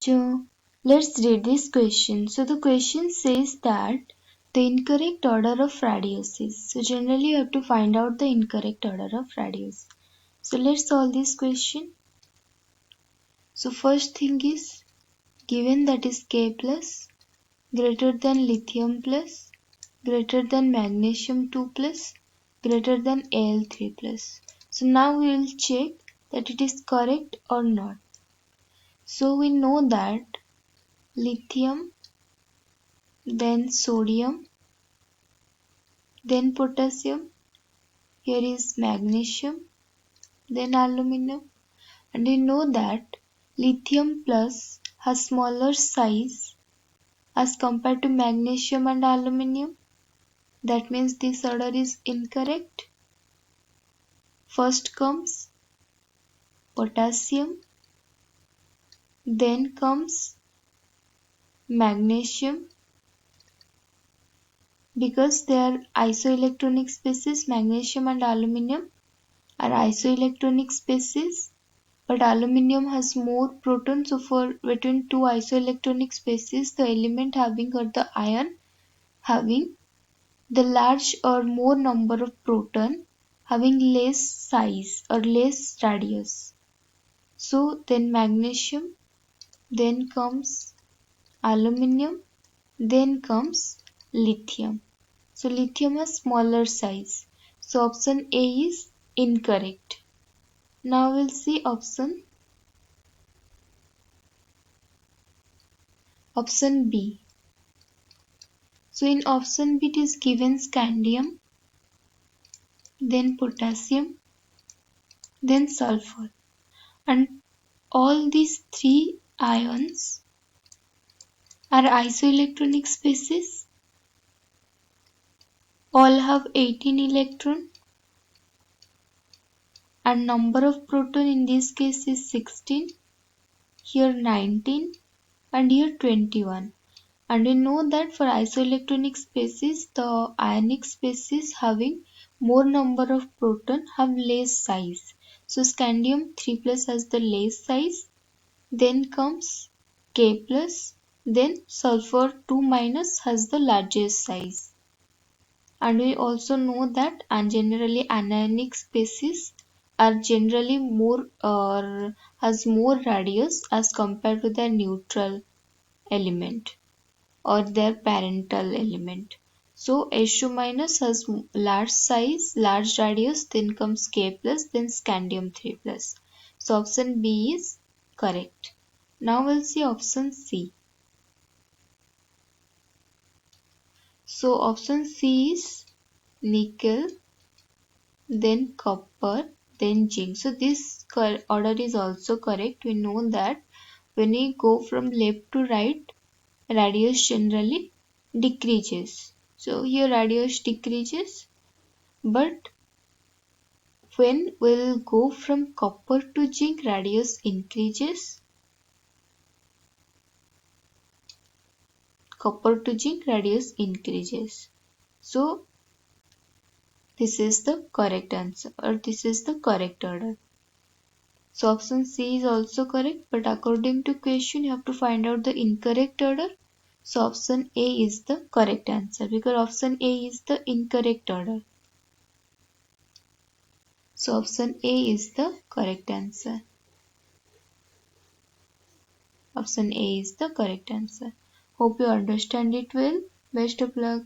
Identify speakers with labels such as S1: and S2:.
S1: So let's read this question. So the question says that the incorrect order of radius is. So generally you have to find out the incorrect order of radius. So let's solve this question. So first thing is given that is K plus greater than lithium plus greater than magnesium 2 plus greater than Al3 plus. So now we will check that it is correct or not. So we know that lithium, then sodium, then potassium, here is magnesium, then aluminum, and we know that lithium plus has smaller size as compared to magnesium and aluminum. That means this order is incorrect. First comes potassium, then comes magnesium. Because they are isoelectronic species, magnesium and aluminum are isoelectronic species, but aluminum has more protons. So for between two isoelectronic species, the element having or the ion having the large or more number of proton having less size or less radius. So then magnesium, then comes aluminum, then comes lithium. So lithium has smaller size. So option A is incorrect. Now we'll see option B. So in option B it is given scandium, then potassium, then sulfur. And all these three ions are isoelectronic species. All have 18 electron and number of proton in this case is 16, here 19 and here 21. And we know that for isoelectronic species, the ionic species having more number of proton have less size. So scandium 3 plus has the less size, then comes K plus, then sulfur 2 minus has the largest size. And we also know that generally anionic species are generally more or has more radius as compared to their neutral element or their parental element. So H2 minus has large size, large radius, then comes K plus, then scandium 3 plus. So option B is correct. Now we'll see option C. So option C is nickel, then copper, then zinc. So this order is also correct. We know that when we go from left to right, radius generally decreases. So here radius decreases, but when we'll go from copper to zinc, radius increases. Copper to zinc, radius increases. So this is the correct answer, or this is the correct order. So option C is also correct, but according to question you have to find out the incorrect order. So option A is the correct answer because option A is the incorrect order. So option A is the correct answer. Option A is the correct answer. Hope you understand it well. Best of luck.